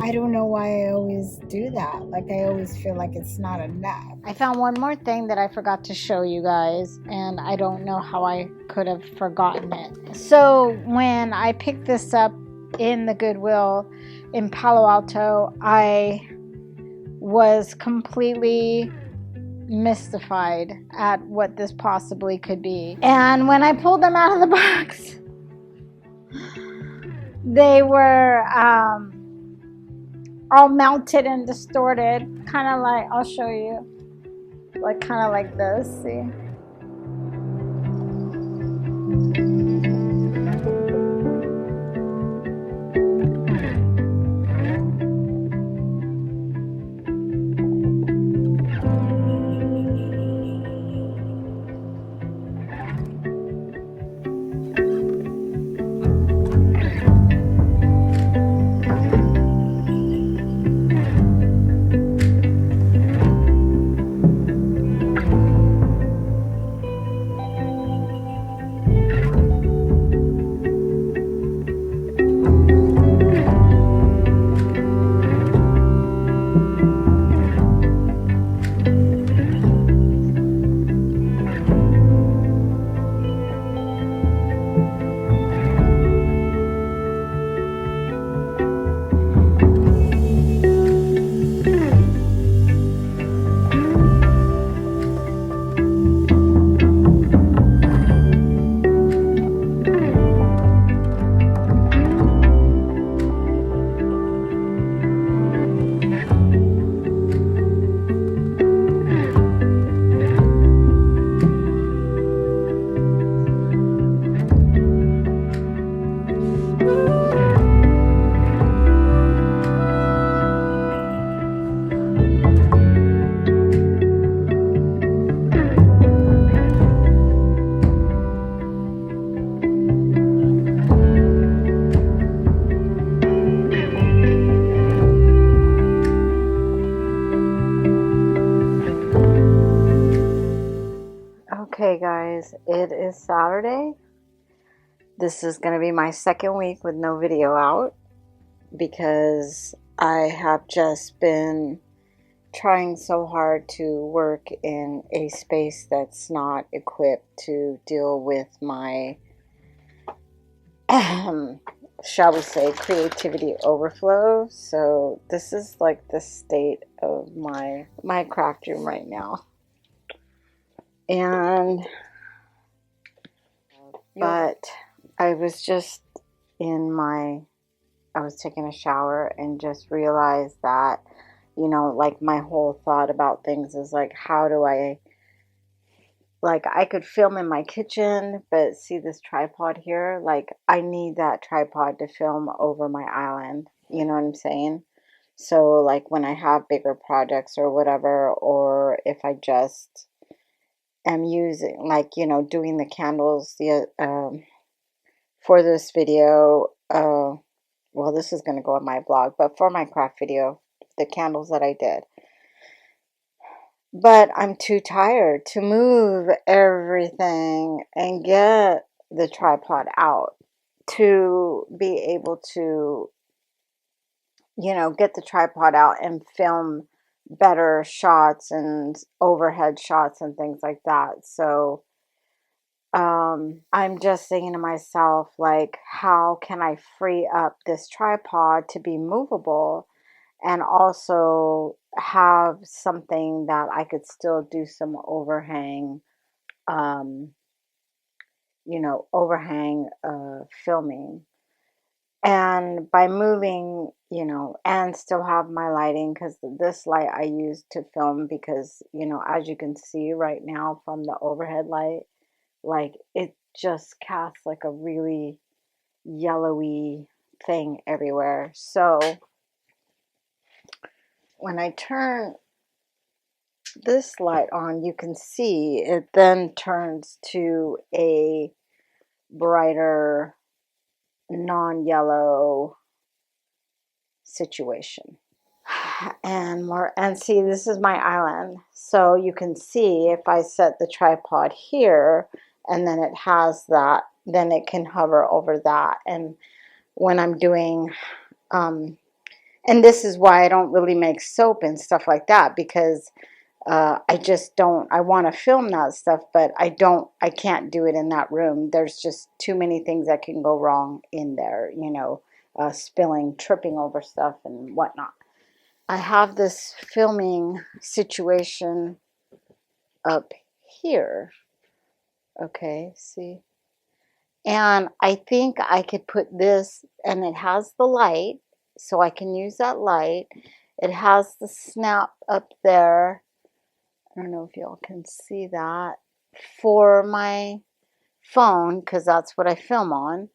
I don't know why I always do that. Like, I always feel like it's not enough. I found one more thing that I forgot to show you guys, and I don't know how I could have forgotten it. So when I picked this up in the Goodwill in Palo Alto, I was completely mystified at what this possibly could be. And when I pulled them out of the box, they were all melted and distorted, kind of like, I'll show you, like kind of like this, see? Okay guys, it is Saturday. This is going to be my second week with no video out because I have just been trying so hard to work in a space that's not equipped to deal with my, shall we say, creativity overflow. So this is like the state of my craft room right now. But I was just I was taking a shower and just realized that, you know, like my whole thought about things is like, how do I could film in my kitchen, but see this tripod here, like I need that tripod to film over my island, you know what I'm saying? So like when I have bigger projects or whatever, or if I just am using, like, you know, doing the candles for this video, well, this is going to go on my blog, but for my craft video, the candles that I did. But I'm too tired to move everything and get the tripod out to be able to, you know, get the tripod out and film better shots and overhead shots and things like that. So I'm just thinking to myself, like, how can I free up this tripod to be movable and also have something that I could still do some overhang, you know, filming. And by moving, you know, and still have my lighting, because this light I use to film, because, you know, as you can see right now from the overhead light, like it just casts like a really yellowy thing everywhere. So when I turn this light on, you can see it then turns to a brighter non-yellow situation. And see, this is my island, so you can see if I set the tripod here and then it has that, then it can hover over that. And when I'm doing And this is why I don't really make soap and stuff like that, because I just don't, I want to film that stuff, but I can't do it in that room. There's just too many things that can go wrong in there, you know, spilling, tripping over stuff and whatnot. I have this filming situation up here. Okay, see? And I think I could put this, and it has the light, so I can use that light. It has the snap up there. I don't know if y'all can see that, for my phone, because that's what I film on.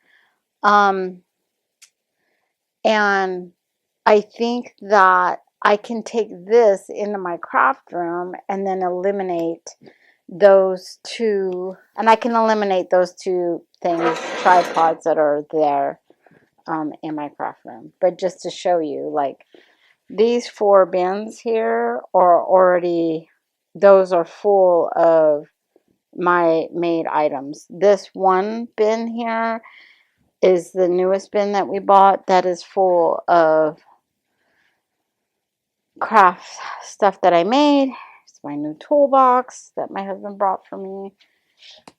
And I think that I can take this into my craft room and then eliminate those two, and I can eliminate those two things, tripods that are there in my craft room. But just to show you, like, these 4 bins here are already, those are full of my made items. This one bin here is the newest bin that we bought that is full of craft stuff that I made. It's my new toolbox that my husband brought for me.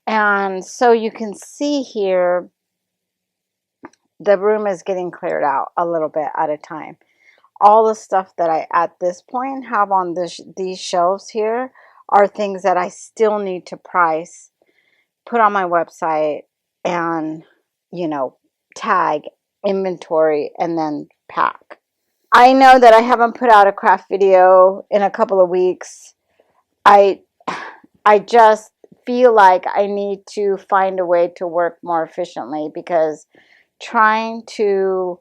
And so you can see here, the room is getting cleared out a little bit at a time. All the stuff that I, at this point, have on these shelves here are things that I still need to price, put on my website, and, you know, tag, inventory, and then pack. I know that I haven't put out a craft video in a couple of weeks. I just feel like I need to find a way to work more efficiently, because trying to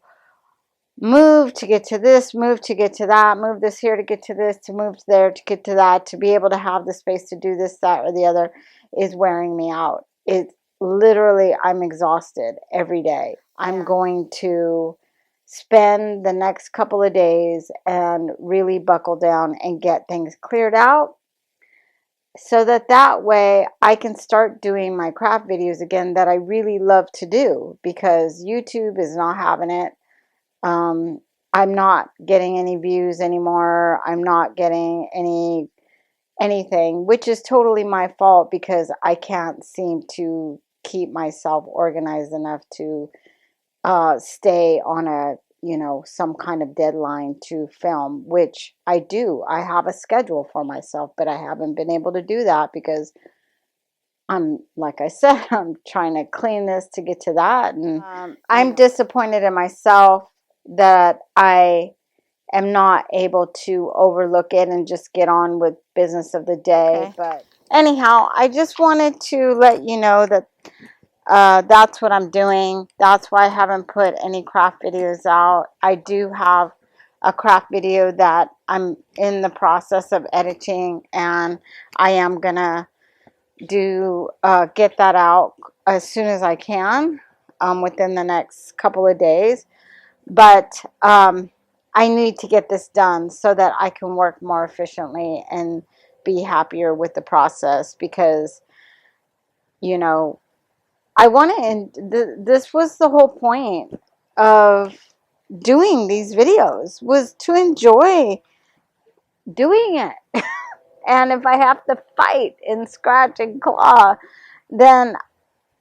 move to get to this, move to get to that, move this here to get to this, to move there to get to that, to be able to have the space to do this, that, or the other, is wearing me out. It literally, I'm exhausted every day. I'm going to spend the next couple of days and really buckle down and get things cleared out, so that way I can start doing my craft videos again that I really love to do, because YouTube is not having it. I'm not getting any views anymore. I'm not getting anything, which is totally my fault, because I can't seem to keep myself organized enough to stay on a, you know, some kind of deadline to film, which I do. I have a schedule for myself, but I haven't been able to do that because I'm, like I said, I'm trying to clean this to get to that. And I'm disappointed in myself that I am not able to overlook it and just get on with business of the day. Okay. But anyhow, I just wanted to let you know that that's what I'm doing. That's why I haven't put any craft videos out. I do have a craft video that I'm in the process of editing, and I am gonna get that out as soon as I can, within the next couple of days. But I need to get this done so that I can work more efficiently and be happier with the process, because, you know, I want to, and this was the whole point of doing these videos, was to enjoy doing it. And if I have to fight and scratch and claw, then,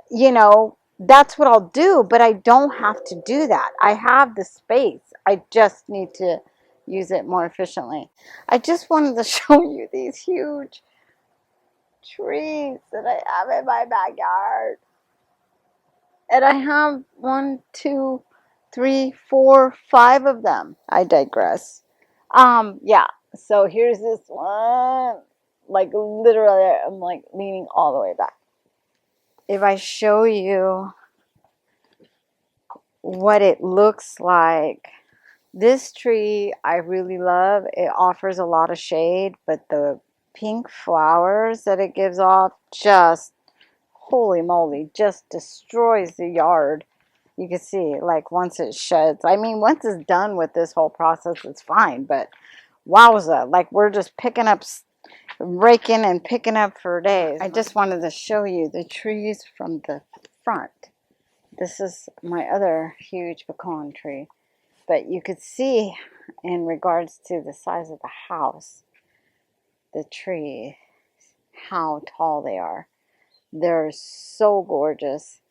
you know, that's what I'll do. But I don't have to do that. I have the space. I just need to use it more efficiently. I just wanted to show you these huge trees that I have in my backyard. And I have 1, 2, 3, 4, 5 of them. I digress. Yeah. So here's this one. Like, literally, I'm like leaning all the way back. If I show you what it looks like, this tree I really love. It offers a lot of shade, but the pink flowers that it gives off, just, holy moly, just destroys the yard. You can see, like, once it sheds. I mean, once it's done with this whole process, it's fine. But wowza, like, we're just picking up, raking and picking up for days. I just wanted to show you the trees from the front. This is my other huge pecan tree. But you could see in regards to the size of the house, the tree, how tall they are. They're so gorgeous,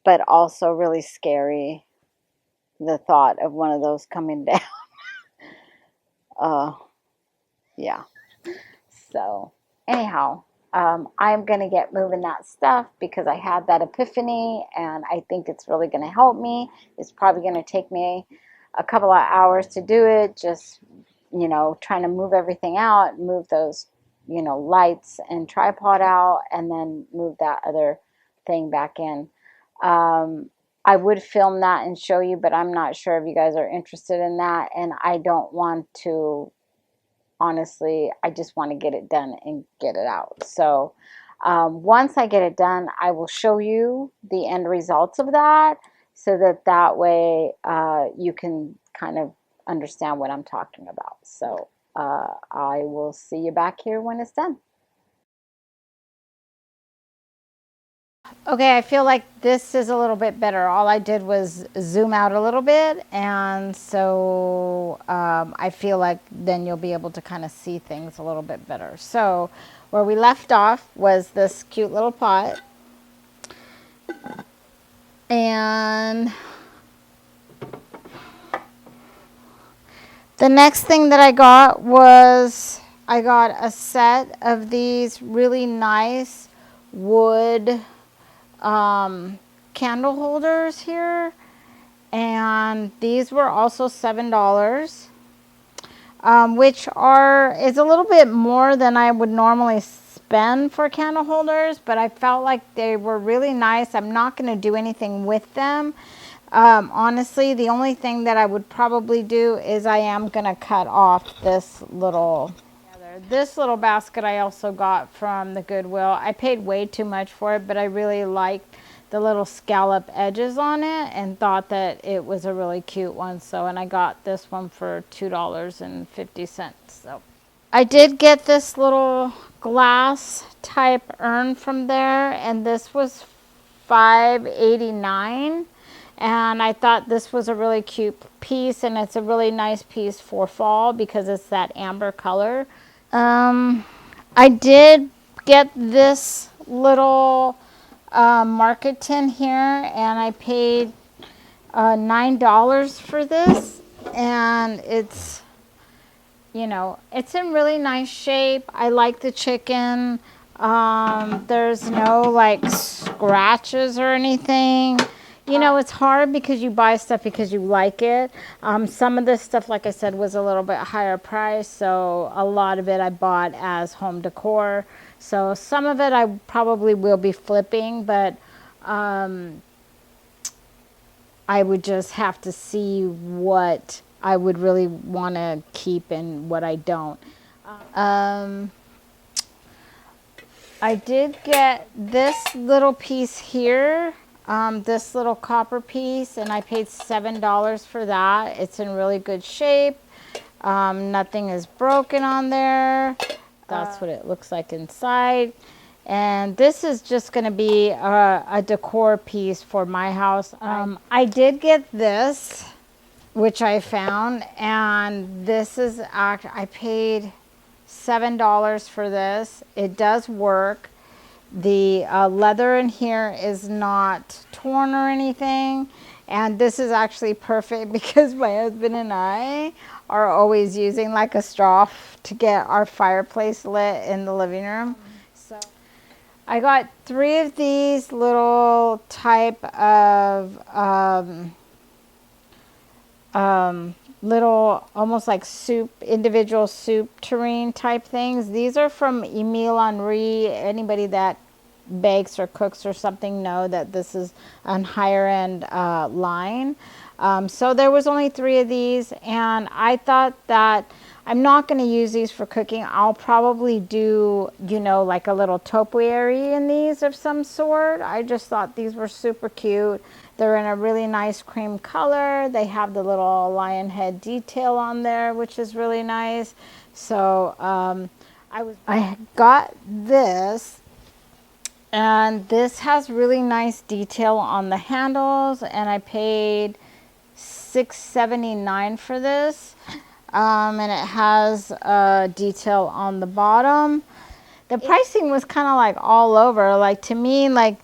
but also really scary. The thought of one of those coming down. uh, yeah. So, anyhow, I'm going to get moving that stuff because I had that epiphany and I think it's really going to help me. It's probably going to take me a couple of hours to do it, just, you know, trying to move everything out, move those, you know, lights and tripod out, and then move that other thing back in. I would film that and show you, but I'm not sure if you guys are interested in that, and I don't want to, honestly, I just want to get it done and get it out. So once I get it done, I will show you the end results of that, so that way you can kind of understand what I'm talking about. So I will see you back here when it's done. Okay, I feel like this is a little bit better. All I did was zoom out a little bit, and so I feel like then you'll be able to kind of see things a little bit better. So where we left off was this cute little pot, and the next thing that I got was I got a set of these really nice wood candle holders here, and these were also $7, which is a little bit more than I would normally spend for candle holders, but I felt like they were really nice. I'm not going to do anything with them. Honestly, the only thing that I would probably do is I am going to cut off this little basket. I also got from the Goodwill. I paid way too much for it, but I really liked the little scallop edges on it and thought that it was a really cute one. So, and I got this one for $2.50. So I did get this little glass type urn from there, and this was $5.89. And I thought this was a really cute piece, and it's a really nice piece for fall because it's that amber color. I did get this little market tin here, and I paid $9 for this, and it's, you know, it's in really nice shape. I like the chicken. There's no like scratches or anything. You know, it's hard because you buy stuff because you like it. Some of this stuff, like I said, was a little bit higher price, so a lot of it I bought as home decor. So some of it I probably will be flipping, but I would just have to see what I would really want to keep and what I don't. I did get this little piece here, this little copper piece, and I paid $7 for that. It's in really good shape. Nothing is broken on there. That's what it looks like inside. And this is just going to be a decor piece for my house. I did get this, which I found, and this is I paid $7 for this. It does work. The leather in here is not torn or anything, and this is actually perfect because my husband and I are always using like a straw to get our fireplace lit in the living room. So I got 3 of these little type of little almost like individual soup tureen type things. These are from Emile Henry. Anybody that bakes or cooks or something know that this is a higher end line. So there was only 3 of these, and I thought that I'm not going to use these for cooking. I'll probably do, you know, like a little topiary in these of some sort. I just thought these were super cute. They're in a really nice cream color. They have the little lion head detail on there, which is really nice. So I got this, and this has really nice detail on the handles, and I paid $6.79 for this. and it has a detail on the bottom. The pricing was kind of like all over. Like to me, like,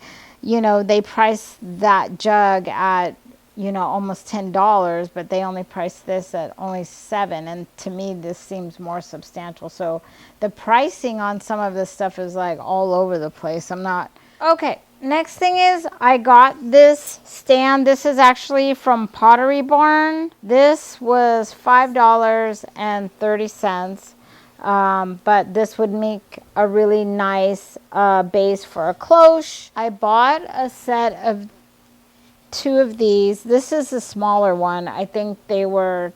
you know, they priced that jug at, you know, almost $10, but they only priced this at only $7. And to me, this seems more substantial. So the pricing on some of this stuff is like all over the place. I'm not. Okay. Next thing is I got this stand. This is actually from Pottery Barn. This was $5.30. But this would make a really nice base for a cloche. I bought a set of 2 of these. This is the smaller one. I think they were,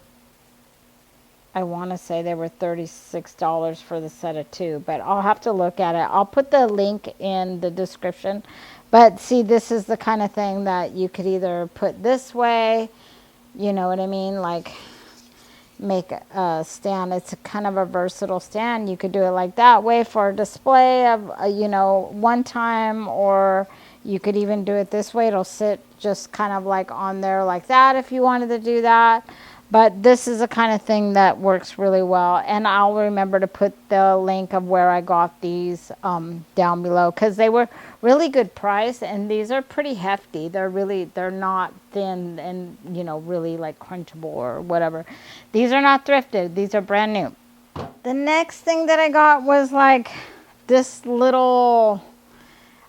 I want to say they were $36 for the set of 2, but I'll have to look at it. I'll put the link in the description. But see, this is the kind of thing that you could either put this way, you know what I mean, like make a stand. It's a kind of a versatile stand. You could do it like that way for a display of, you know, one time, or you could even do it this way. It'll sit just kind of like on there like that if you wanted to do that. But this is the kind of thing that works really well. And I'll remember to put the link of where I got these down below, because they were really good price. And these are pretty hefty. They're not thin and, you know, really like crunchable or whatever. These are not thrifted. These are brand new. The next thing that I got was like this little,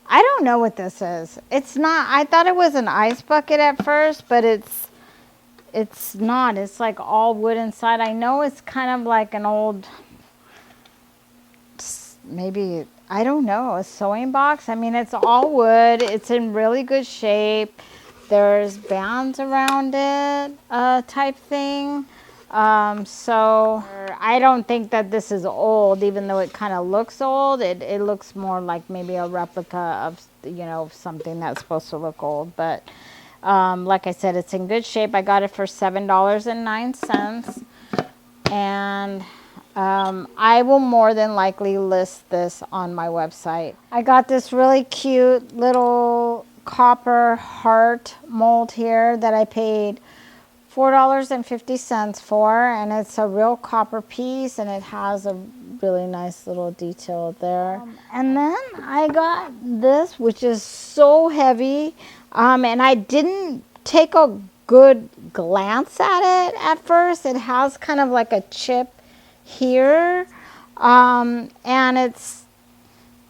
I don't know what this is. It's not, I thought it was an ice bucket at first, but it's not. It's like all wood inside. I know it's kind of like an old, maybe, I don't know, a sewing box. I mean, it's all wood. It's in really good shape. There's bands around it, type thing. So I don't think that this is old, even though it kind of looks old. It looks more like maybe a replica of, you know, something that's supposed to look old. But like I said, it's in good shape. I got it for $7.09. And I will more than likely list this on my website. I got this really cute little copper heart mold here that I paid $4.50 for, and it's a real copper piece, and it has a really nice little detail there. And then I got this, which is so heavy, and I didn't take a good glance at it at first. It has kind of like a chip here, and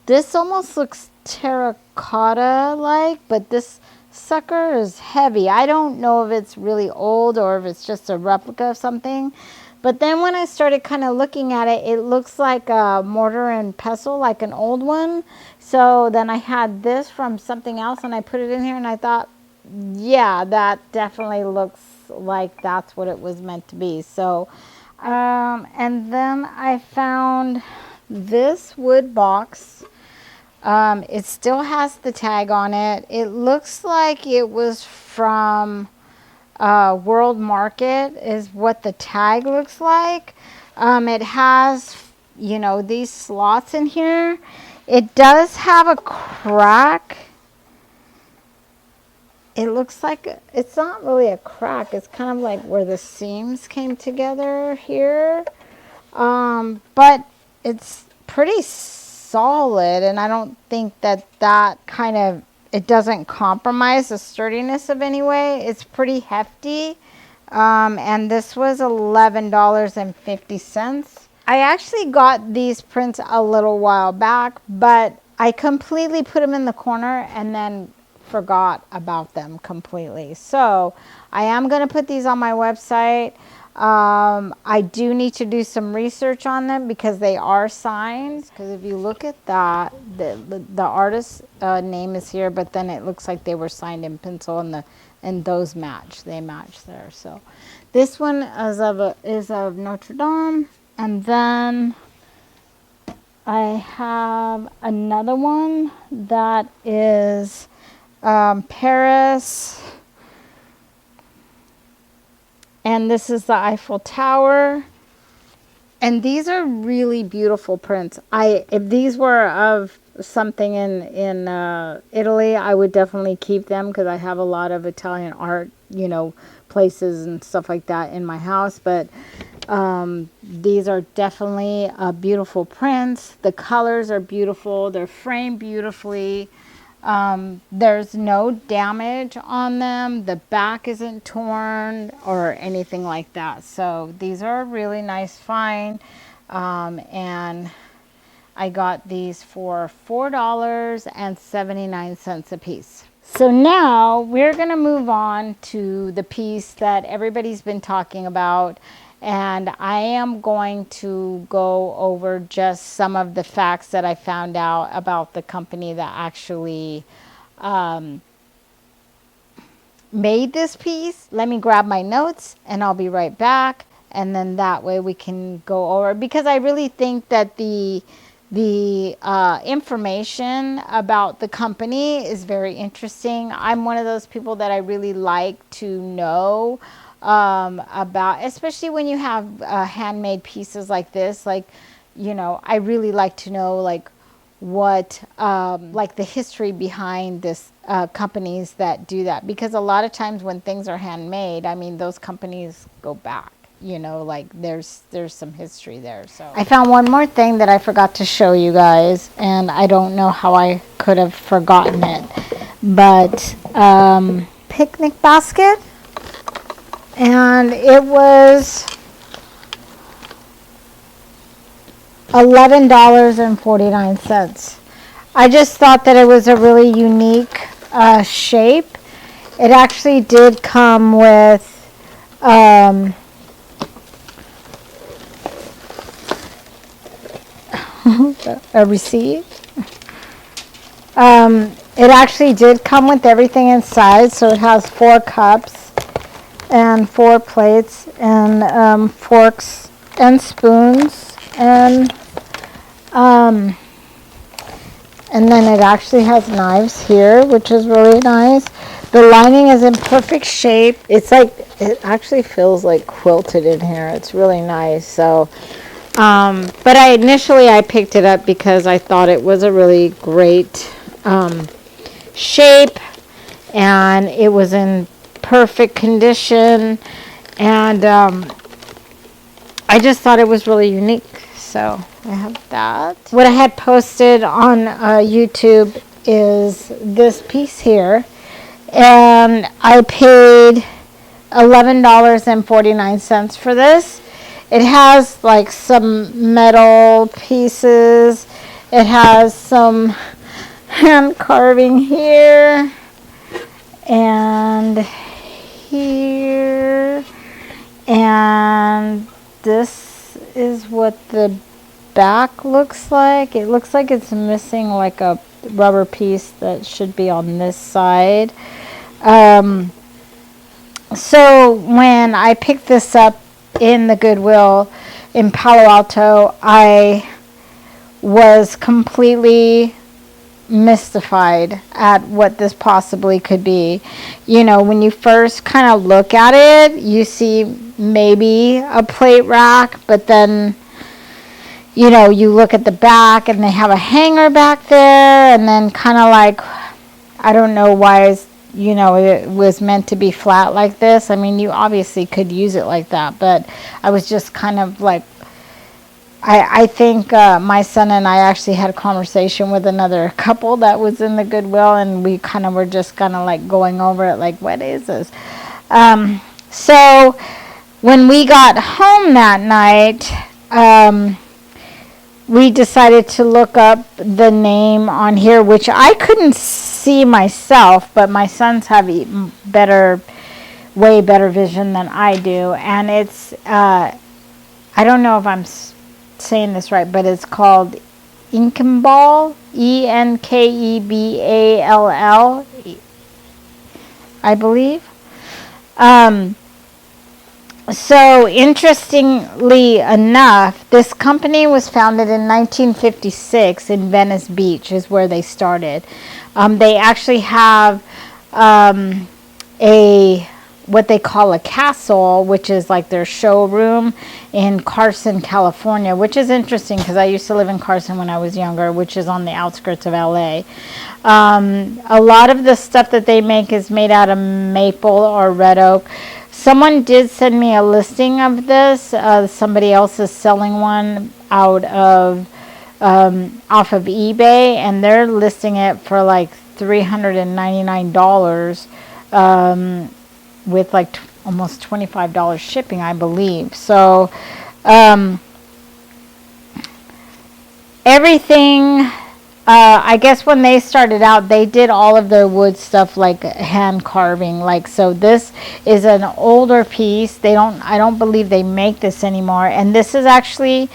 this almost looks terracotta like, but this sucker is heavy. I don't know if it's really old or if it's just a replica of something. But then when I started kind of looking at it, it looks like a mortar and pestle, like an old one. So then I had this from something else, and I put it in here, and I thought, yeah, that definitely looks like that's what it was meant to be. So, and then I found this wood box. It still has the tag on it. It looks like it was from World Market is what the tag looks like. It has, you know, these slots in here. It does have a crack. It looks like it's not really a crack. It's kind of like where the seams came together here. But it's pretty solid, and I don't think that kind of, it doesn't compromise the sturdiness of any way. It's pretty hefty. And this was $11.50. I actually got these prints a little while back, but I completely put them in the corner and then forgot about them completely. So I am going to put these on my website. I do need to do some research on them because they are signed. Because if you look at that, the artist's name is here, but then it looks like they were signed in pencil, and those match. They match there. So this one is of Notre Dame, and then I have another one that is Paris. And this is the Eiffel Tower. And these are really beautiful prints. If these were of something in Italy, I would definitely keep them because I have a lot of Italian art, you know, places and stuff like that in my house. But These are definitely beautiful prints. The colors are beautiful. They're framed beautifully. There's no damage on them. The back isn't torn or anything like that. So these are a really nice find. And I got these for $4.79 a piece. So now we're going to move on to the piece that everybody's been talking about. And I am going to go over just some of the facts that I found out about the company that actually made this piece. Let me grab my notes and I'll be right back. And then that way we can go over, because I really think that the information about the company is very interesting. I'm one of those people that I really like to know about, especially when you have handmade pieces like this. Like, you know, I really like to know like what like the history behind this companies that do that, because a lot of times when things are handmade, I mean, those companies go back, you know, like there's some history there. So I found one more thing that I forgot to show you guys, and I don't know how I could have forgotten it, but picnic basket, and it was $11.49. I just thought that it was a really unique shape. It actually did come with a receipt. It actually did come with everything inside, so it has 4 cups and 4 plates and forks and spoons, and then it actually has knives here, which is really nice. The lining is in perfect shape. It's like, it actually feels like quilted in here. It's really nice. So, but initially I picked it up because I thought it was a really great shape, and it was in perfect condition, and I just thought it was really unique. So I have that. What I had posted on YouTube is this piece here, and I paid $11.49 for this. It has like some metal pieces. It has some hand carving here and here, and this is what the back looks like. It looks like it's missing like a rubber piece that should be on this side. So when I picked this up in the Goodwill in Palo Alto, I was completely mystified at what this possibly could be. You know, when you first kind of look at it, you see maybe a plate rack, but then, you know, you look at the back and they have a hanger back there, and then kind of like, I don't know why, you know, it was meant to be flat like this. I mean, you obviously could use it like that, but I was just kind of like, I think my son and I actually had a conversation with another couple that was in the Goodwill, and we kind of were just kind of like going over it like, what is this? So when we got home that night, we decided to look up the name on here, which I couldn't see myself, but my sons have way better vision than I do. And it's, I don't know if I'm saying this right, but it's called Enkeball, Enkeball, I believe. So interestingly enough, this company was founded in 1956 in Venice Beach is where they started. They actually have what they call a castle, which is like their showroom in Carson, California, which is interesting because I used to live in Carson when I was younger, which is on the outskirts of LA. A lot of the stuff that they make is made out of maple or red oak. Someone did send me a listing of this. Somebody else is selling one out of off of eBay, and they're listing it for like $399 with like almost $25 shipping, I believe. So everything, I guess when they started out, they did all of their wood stuff like hand carving. Like, so this is an older piece. I don't believe they make this anymore. And this is actually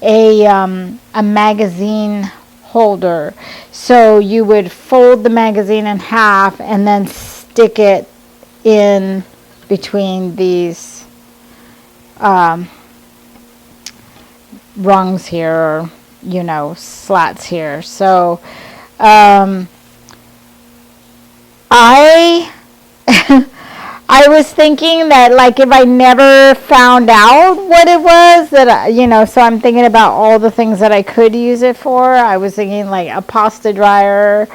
a magazine holder. So you would fold the magazine in half and then stick it in between these rungs here, or slats here. So I I was thinking that, like, if I never found out what it was, that so I'm thinking about all the things that I could use it for. I was thinking like a pasta dryer.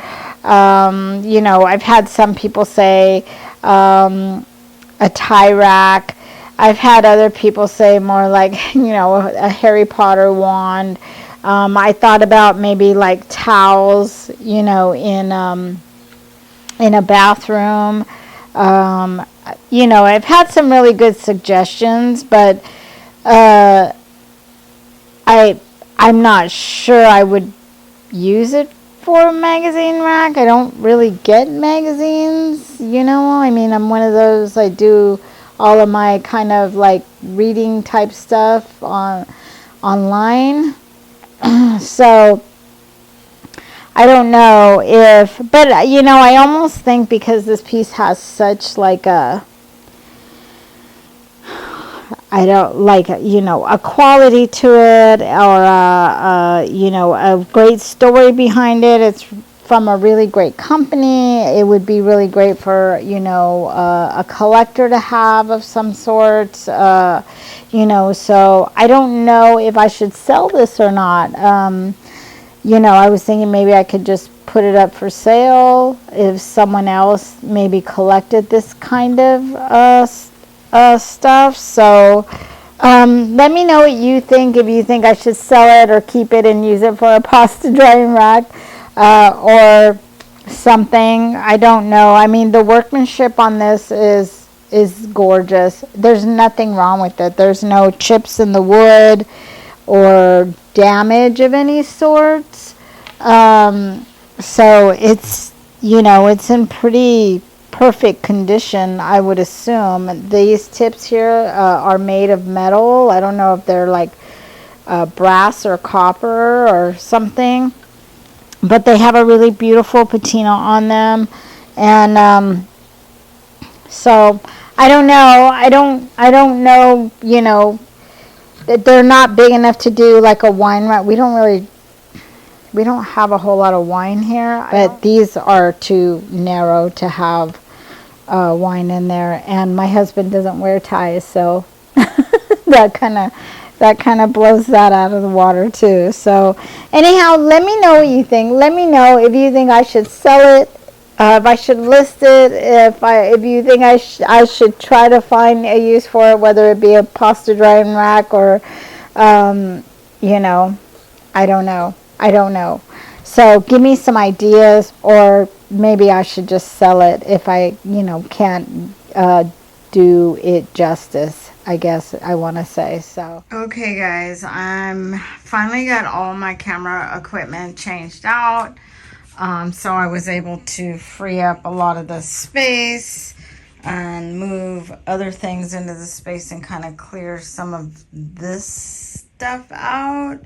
I've had some people say a tie rack. I've had other people say more like a Harry Potter wand. I thought about maybe like towels, in a bathroom. I've had some really good suggestions, but I'm not sure I would use it for a magazine rack. I don't really get magazines, I mean, I'm one of those, I do all of my kind of like reading type stuff online. So I don't know but I almost think because this piece has such like a quality to it, or a great story behind it. It's from a really great company. It would be really great for a collector to have of some sort. So I don't know if I should sell this or not. I was thinking maybe I could just put it up for sale if someone else maybe collected this kind of stuff. So let me know what you think, if you think I should sell it or keep it and use it for a pasta drying rack or something. I don't know. I mean, the workmanship on this is gorgeous. There's nothing wrong with it. There's no chips in the wood or damage of any sorts. So it's it's in pretty perfect condition, I would assume. These tips here are made of metal. I don't know if they're like brass or copper or something, but they have a really beautiful patina on them. And so I don't know. I don't know. That they're not big enough to do like a wine rack. We don't have a whole lot of wine here, but these are too narrow to have wine in there. And my husband doesn't wear ties, so that kind of blows that out of the water too. So anyhow, let me know what you think. Let me know if you think I should sell it, if I should list it, if you think I should try to find a use for it, whether it be a pasta drying rack or I don't know. So give me some ideas, or maybe I should just sell it if I can't do it justice, I guess I want to say. So okay guys, I'm finally got all my camera equipment changed out. So I was able to free up a lot of the space and move other things into the space and kind of clear some of this stuff out.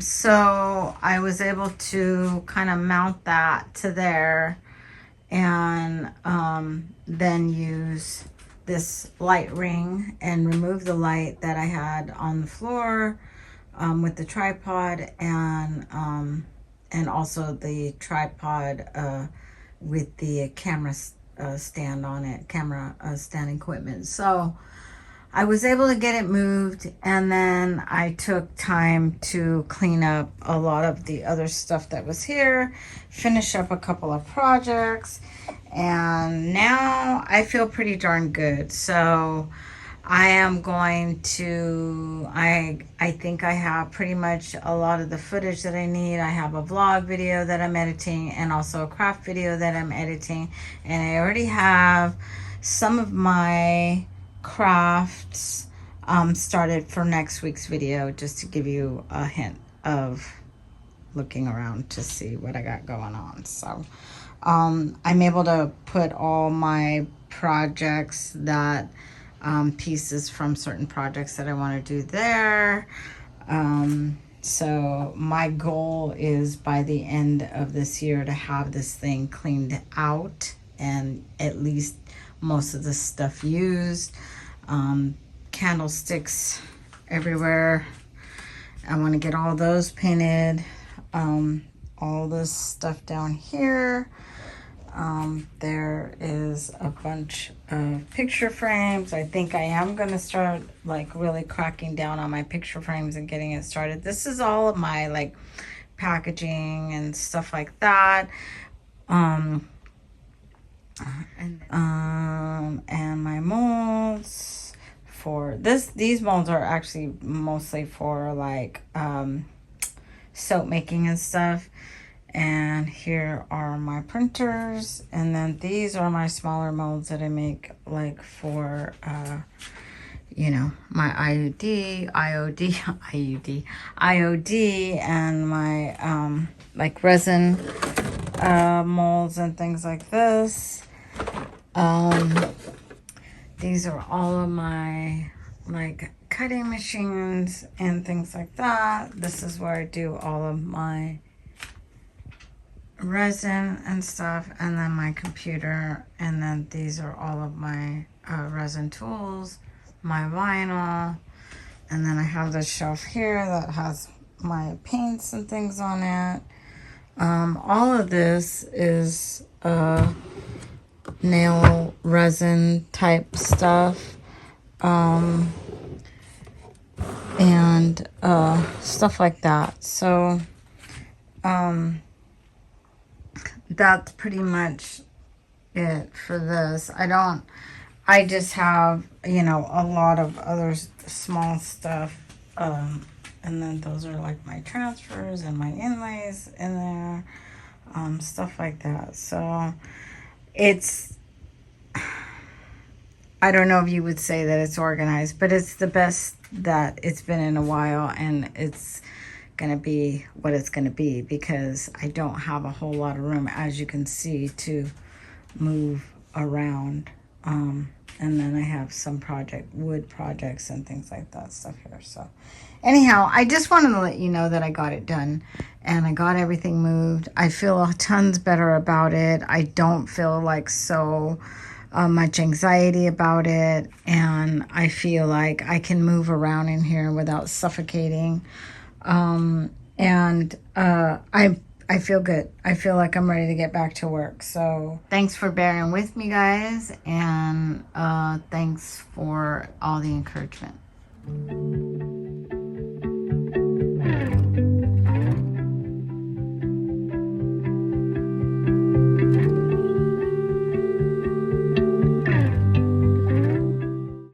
So I was able to kind of mount that to there, and then use this light ring and remove the light that I had on the floor with the tripod, and also the tripod with the camera stand on it, camera stand equipment. So I was able to get it moved, and then I took time to clean up a lot of the other stuff that was here, finish up a couple of projects, And now I feel pretty darn good. So I am going to, I think I have pretty much a lot of the footage that I need. I have a vlog video that I'm editing and also a craft video that I'm editing. And I already have some of my crafts started for next week's video, just to give you a hint of looking around to see what I got going on. So I'm able to put all my projects that pieces from certain projects that I want to do there. So my goal is by the end of this year to have this thing cleaned out and at least most of the stuff used. Candlesticks everywhere. I want to get all those painted. All this stuff down here. There is a bunch of picture frames. I think I am going to start like really cracking down on my picture frames and getting it started. This is all of my like packaging and stuff like that. And my molds for this. These molds are actually mostly for like soap making and stuff. And here are my printers, and then these are my smaller molds that I make like for you know, my IOD and my like resin molds and things like this. These are all of my like cutting machines and things like that. This is where I do all of my resin and stuff, and then my computer, and then these are all of my resin tools, my vinyl, and then I have this shelf here that has my paints and things on it. All of this is nail resin type stuff, and stuff like that. So that's pretty much it for this. I just have, you know, a lot of other small stuff. And then those are like my transfers and my inlays in there, stuff like that. So it's, I don't know if you would say that it's organized, but it's the best that it's been in a while, and it's gonna be what it's gonna be because I don't have a whole lot of room, as you can see, to move around. And then I have some wood projects and things like that stuff here. So anyhow, I just wanted to let you know that I got it done and I got everything moved. I feel tons better about it. I don't feel like so much anxiety about it, and I feel like I can move around in here without suffocating. I feel good. I feel like I'm ready to get back to work. So thanks for bearing with me, guys, and thanks for all the encouragement.